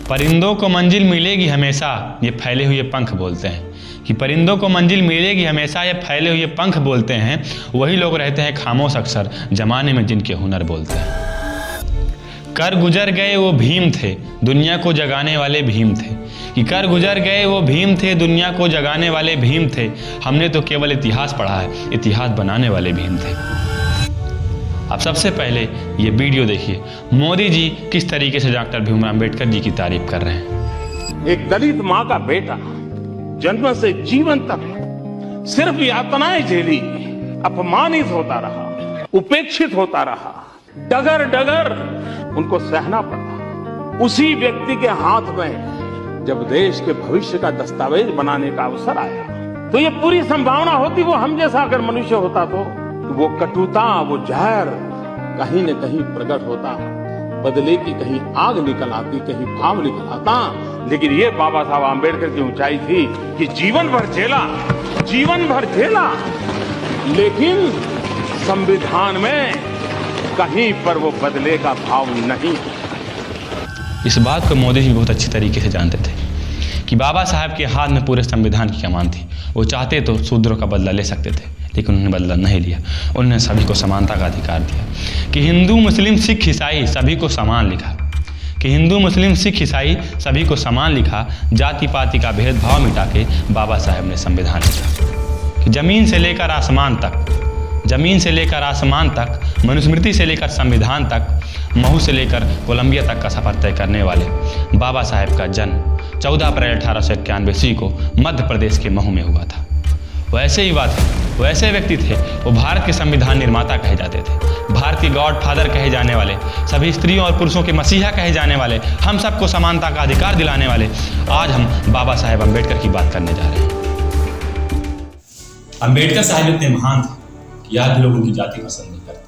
परिंदों को मंजिल मिलेगी हमेशा, ये फैले हुए पंख बोलते हैं कि परिंदों को मंजिल मिलेगी हमेशा, ये फैले हुए पंख बोलते हैं। वही लोग रहते हैं खामोश अक्सर, जमाने में जिनके हुनर बोलते हैं। कर गुजर गए वो भीम थे, दुनिया को जगाने वाले भीम थे कि कर गुजर गए वो भीम थे, दुनिया को जगाने वाले भीम थे। हमने तो केवल इतिहास पढ़ा है, इतिहास बनाने वाले भीम थे। अब सबसे पहले ये वीडियो देखिए, मोदी जी किस तरीके से डॉक्टर भीमराव अम्बेडकर जी की तारीफ कर रहे हैं। एक दलित माँ का बेटा जन्म से जीवन तक सिर्फ यातनाएं झेली, अपमानित होता रहा, उपेक्षित होता रहा, डगर डगर उनको सहना पड़ा। उसी व्यक्ति के हाथ में जब देश के भविष्य का दस्तावेज बनाने का अवसर आया तो ये पूरी संभावना होती वो हम जैसा अगर मनुष्य होता तो वो कटुता, वो जहर कहीं न कहीं प्रकट होता, बदले की कहीं आग निकल आती, कहीं भाव निकल आता। लेकिन ये बाबा साहब आंबेडकर की ऊंचाई थी कि जीवन भर झेला, लेकिन संविधान में कहीं पर वो बदले का भाव नहीं। इस बात को मोदी जी बहुत अच्छी तरीके से जानते थे कि बाबा साहब के हाथ में पूरे संविधान की कमान थी। वो चाहते तो शूद्रों का बदला ले सकते थे, लेकिन उन्होंने बदला नहीं लिया। उन्होंने सभी को समानता का अधिकार दिया कि हिंदू मुस्लिम सिख ईसाई सभी को समान लिखा, कि हिंदू मुस्लिम सिख ईसाई सभी को समान लिखा। जाति पाति का भेदभाव मिटा के बाबा साहब ने संविधान लिखा कि जमीन से लेकर आसमान तक, मनुस्मृति से लेकर संविधान तक, महू से लेकर कोलंबिया तक का सफर तय करने वाले बाबा साहब का जन्म 14 अप्रैल 1891 ईस्वी को मध्य प्रदेश के महू में हुआ था। वो ऐसे व्यक्ति थे, वो भारत के संविधान निर्माता कहे जाते थे, भारत के गॉड फादर कहे जाने वाले, सभी स्त्रियों और पुरुषों के मसीहा कहे जाने वाले, हम सबको समानता का अधिकार दिलाने वाले। आज हम बाबा साहेब अम्बेडकर की बात करने जा रहे हैं। अम्बेडकर साहब इतने महान थे कि आज भी लोग उनकी जाति पसंद नहीं करते,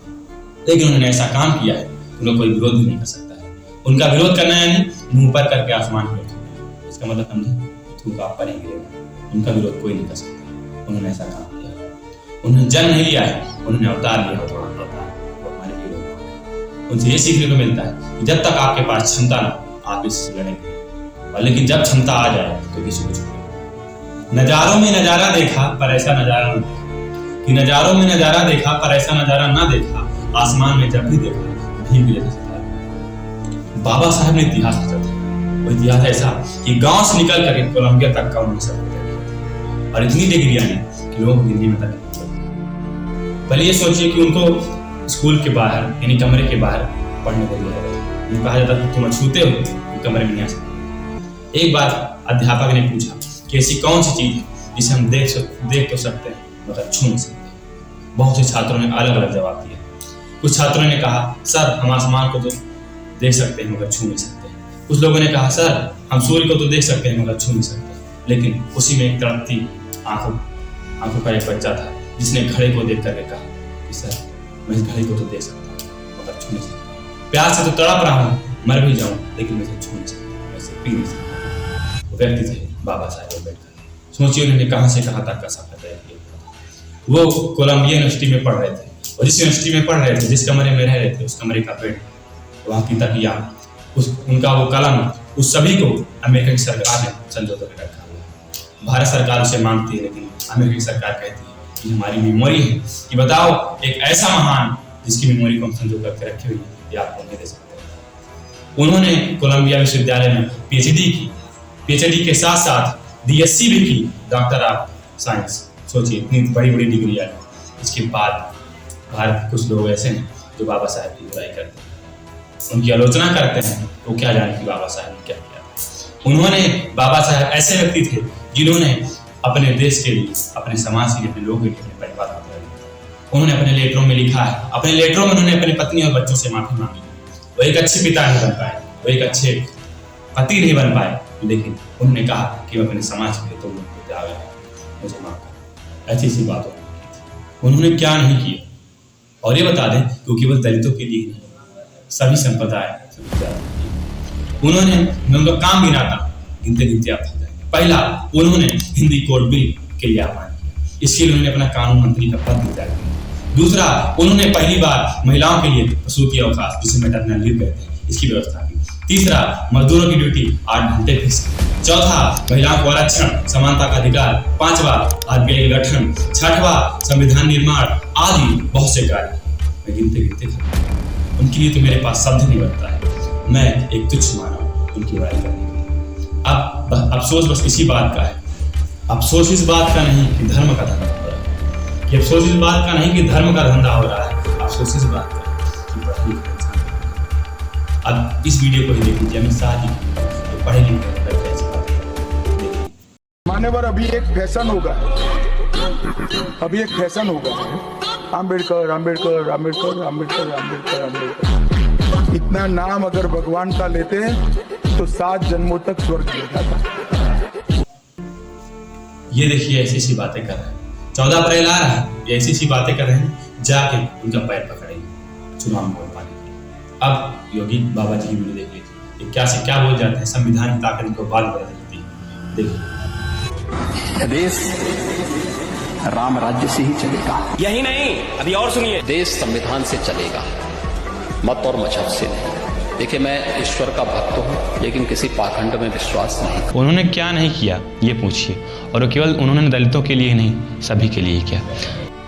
लेकिन उन्होंने ऐसा काम किया है उन्हें कोई विरोध भी नहीं कर सकता है। उनका विरोध करना यानी मुंह पर करके आसमान में उठना, इसका मतलब समझे, थूक आप पर ही गिरेगा। उनका विरोध कोई नहीं कर सकता। उन्होंने ऐसा काम किया, उन्होंने जन्म नहीं लिया है, उन्होंने अवतार लिया होता है, वो हमारे हीरो। उनसे ये सीखने को मिलता है कि जब तक आपके पास क्षमता ना, आप इससे लड़ेंगे, और लेकिन जब क्षमता आ जाए तो किसी को छोड़ेंगे। नजारों में नजारा देखा पर ऐसा नजारा न देखा, कि नजारों में नजारा देखा पर ऐसा नजारा ना देखा, आसमान में जब भी देखा भीम भी जैसा सितारा। बाबा साहब ने इतिहास रचा था, वो इतिहास ऐसा कि गांव से निकल कर कोलंबिया तक का उन्होंने सब और इतनी डिग्रियां हैं कि लोगों को हिंदी में तक। पहले ये सोचिए कि उनको स्कूल के बाहर यानी कमरे के बाहर पढ़ने को दिया गया। ये कहा जाता था तुम छूते हो तो कमरे में नहीं आ सकते। एक बार अध्यापक ने पूछा कि ऐसी कौन सी चीज है जिसे हम देख तो सकते हैं मगर छू नहीं सकते। बहुत से छात्रों ने अलग अलग जवाब दिए। कुछ छात्रों ने कहा सर हम आसमान को तो देख सकते हैं मगर छू नहीं सकते। कुछ लोगों ने कहा सर हम सूर्य को तो देख सकते हैं मगर छू नहीं सकते। लेकिन उसी में एक तड़पती आंखों का एक बच्चा था जिसने घड़े को देख करके कहा कि सर मैं इस घड़े को तो देख सकता हूँ मगर छू नहीं सकता। प्यास से तो तड़प रहा हूँ, मर भी जाऊँ लेकिन मैं इसे छू नहीं सकता, मैं इसे पी नहीं सकता। वो व्यक्ति थे बाबा साहेब अम्बेडकर। सोचिए उन्होंने कहाँ से कहाँ तक का सफर तय किया। वो कोलंबिया यूनिवर्सिटी में पढ़ रहे थे, और जिस यूनिवर्सिटी में पढ़ रहे थे, जिस कमरे में रह रहे थे, उस कमरे का बेड, वहाँ की तकिया, उनका वो कलम, उस सभी को अमेरिका की सरकार ने संजोता कर रखा। भारत सरकार उसे मांगती है, लेकिन अमेरिकी सरकार कहती है कि हमारी मेमोरी है कि बताओ एक ऐसा महान जिसकी मेमोरी को हम संजो करके रखे हुए हैं, ये आपको नहीं दे सकते। उन्होंने कोलंबिया विश्वविद्यालय में पीएचडी के साथ साथ डीएससी भी की, डॉक्टर ऑफ साइंस। सोचिए इतनी बड़ी बड़ी डिग्री है। इसके बाद भारत के कुछ लोग ऐसे हैं जो बाबा साहब की बुराई करते हैं, उनकी आलोचना करते हैं। तो क्या जाने कि बाबा साहब ने क्या किया। उन्होंने बाबा साहब ऐसे व्यक्ति थे जिन्होंने अपने देश के लिए, अपने समाज के लिए, अपने लोगों के लिए, अपने परिवार के लिए, उन्होंने अपने लेटरों में लिखा है, अपने लेटरों में उन्होंने अपनी पत्नी और बच्चों से माफी मांगी। वो एक अच्छे पिता नहीं बन पाए, वो एक अच्छे पति नहीं बन पाए, लेकिन उन्होंने कहा कि मैं अपने समाज के लिए तो मुझे माफ कर। ऐसी सी बात हो। उन्होंने क्या नहीं किया, और ये बता दें कि केवल दलितों के लिए नहीं, सभी संप्रदाय, उन्होंने उनका काम भी ना था, गिनते गिनते आप थक जाएंगे। पहला, उन्होंने हिंदी कोड बिल के लिए आह्वान किया, इसके लिए उन्होंने अपना कानून मंत्री का पद भी त्याग दिया। दूसरा, उन्होंने पहली बार महिलाओं के लिए प्रसूति अवकाश, जिसे मैटरनल लीव कहते हैं, इसकी व्यवस्था की। तीसरा, मजदूरों की ड्यूटी 8 घंटे फिक्स। चौथा, महिलाओं को आरक्षण, समानता का अधिकार। पांचवा, आरबीआई का गठन। छठवा, संविधान निर्माण आदि बहुत से कार्य। मैं गिनते गिनते खत्म। उनके लिए तो मेरे पास शब्द नहीं बनता है। मैं एक तुच्छ मानव उनकी बड़ाई करने में। अब अफसोस बस इसी बात का है, अफसोस इस बात का नहीं कि धर्म का धंधा हो रहा है, कि अफसोस इस बात का नहीं कि धर्म का धंधा हो रहा है, अफसोस इस बात का कि पढ़े लिखे इंसान। अब इस वीडियो को ही देख लीजिए, अमित शाह जी तो पढ़े लिखे ऐसी बात। मान्यवर, अभी एक फैशन होगा, अभी एक फैशन होगा, आम्बेडकर आम्बेडकर आम्बेडकर आम्बेडकर आम्बेडकर आम्बेडकर। इतना नाम अगर भगवान का लेते तो 7 जन्मों तक स्वर्ग मिल जाता। ये देखिए ऐसी सी बातें कर रहे हैं, 14 अप्रैल आ रहा है, ये ऐसी सी बातें कर रहे हैं, जाके उनका पैर पकड़ेंगे चुनाव में वोट पाने के लिए। अब योगी बाबा जी की वीडियो देख लीजिए, ये क्या से क्या बोल जाते हैं, संविधान की ताकत को बात बदल देती है। देखिए, देश राम राज्य से ही चलेगा। यही नहीं, अभी और सुनिए, देश संविधान से चलेगा, मत और मजहब से नहीं। देखिए, मैं ईश्वर का भक्त हूँ, लेकिन किसी पाखंड में विश्वास नहीं। उन्होंने क्या नहीं किया ये पूछिए, और वो केवल उन्होंने दलितों के लिए नहीं, सभी के लिए किया।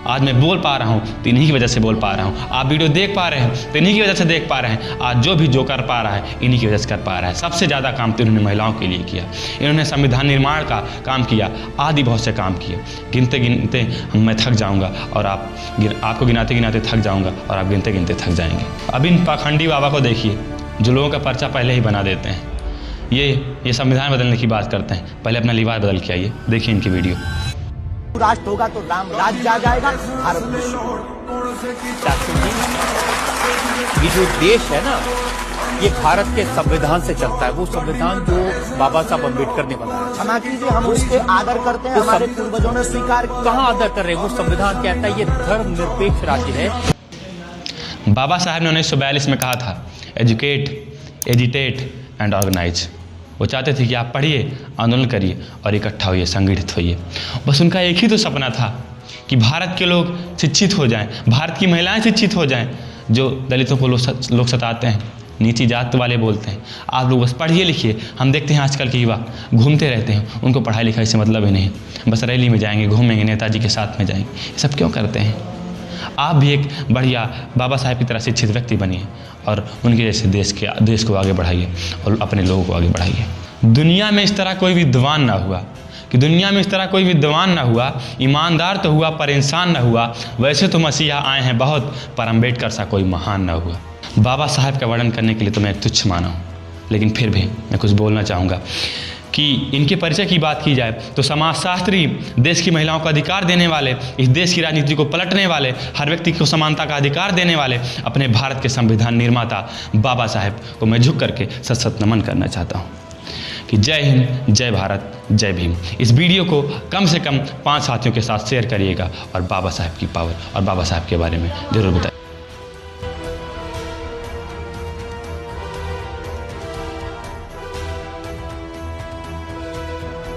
आज मैं बोल पा रहा हूँ तो इन्हीं की वजह से बोल पा रहा हूँ, आप वीडियो देख पा रहे हैं तो इन्हीं की वजह से देख पा रहे हैं। आज जो भी जो कर पा रहा है इन्हीं की वजह से कर पा रहा है। सबसे ज़्यादा काम तो इन्होंने महिलाओं के लिए किया, इन्होंने संविधान निर्माण का काम किया, आदि बहुत से काम किए। गिनते गिनते मैं थक जाऊँगा और आपको गिनाते गिनाते थक जाऊँगा और आप गिनते गिनते थक जाएंगे। अब इन पाखंडी बाबा को देखिए, जो लोगों का पर्चा पहले ही बना देते हैं, ये संविधान बदलने की बात करते हैं, पहले अपना लिबास बदल के आइए। देखिए इनकी वीडियो। राष्ट्र होगा तो राम राज्य आ जाएगा। भारत ये जो देश है ना, ये भारत के संविधान से चलता है, वो संविधान जो बाबा साहब अम्बेडकर ने बनाया। क्षमा कीजिए, हम उसके आदर करते हैं, हमारे पूर्वजों ने स्वीकार किया। कहाँ आदर कर रहे हैं, वो संविधान कहता है ये धर्मनिरपेक्ष राज्य है। बाबा साहब ने 1942 में कहा था, एजुकेट, एजिटेट एंड ऑर्गेनाइज। वो चाहते थे कि आप पढ़िए, आंदोलन करिए और इकट्ठा होइए, संगठित होइए। बस उनका एक ही तो सपना था कि भारत के लोग शिक्षित हो जाएं, भारत की महिलाएं शिक्षित हो जाएं। जो दलितों को लोग सताते हैं, नीची जात वाले बोलते हैं, आप लोग बस पढ़िए लिखिए। हम देखते हैं आजकल के युवा घूमते रहते हैं, उनको पढ़ाई लिखाई से मतलब ही नहीं, बस रैली में जाएंगे, घूमेंगे, नेताजी के साथ में जाएंगे। ये सब क्यों करते हैं? आप भी एक बढ़िया बाबा साहब की तरह शिक्षित व्यक्ति बनिए और उनके जैसे देश को आगे बढ़ाइए और अपने लोगों को आगे बढ़ाइए। दुनिया में इस तरह कोई विद्वान ना हुआ, ईमानदार तो हुआ पर इंसान ना हुआ। वैसे तो मसीहा आए हैं बहुत, पर अम्बेडकर सा कोई महान ना हुआ। बाबा साहब का वर्णन करने के लिए तो मैं एक तुच्छ माना हूँ, लेकिन फिर भी मैं कुछ बोलना चाहूँगा कि इनके परिचय की बात की जाए तो समाजशास्त्री, देश की महिलाओं को अधिकार देने वाले, इस देश की राजनीति को पलटने वाले, हर व्यक्ति को समानता का अधिकार देने वाले, अपने भारत के संविधान निर्माता बाबा साहब को मैं झुक करके सत सत नमन करना चाहता हूँ कि जय हिंद, जय भारत, जय भीम। इस वीडियो को कम से कम 5 साथियों के साथ शेयर करिएगा और बाबा साहब की पावर और बाबा साहब के बारे में ज़रूर बताइए।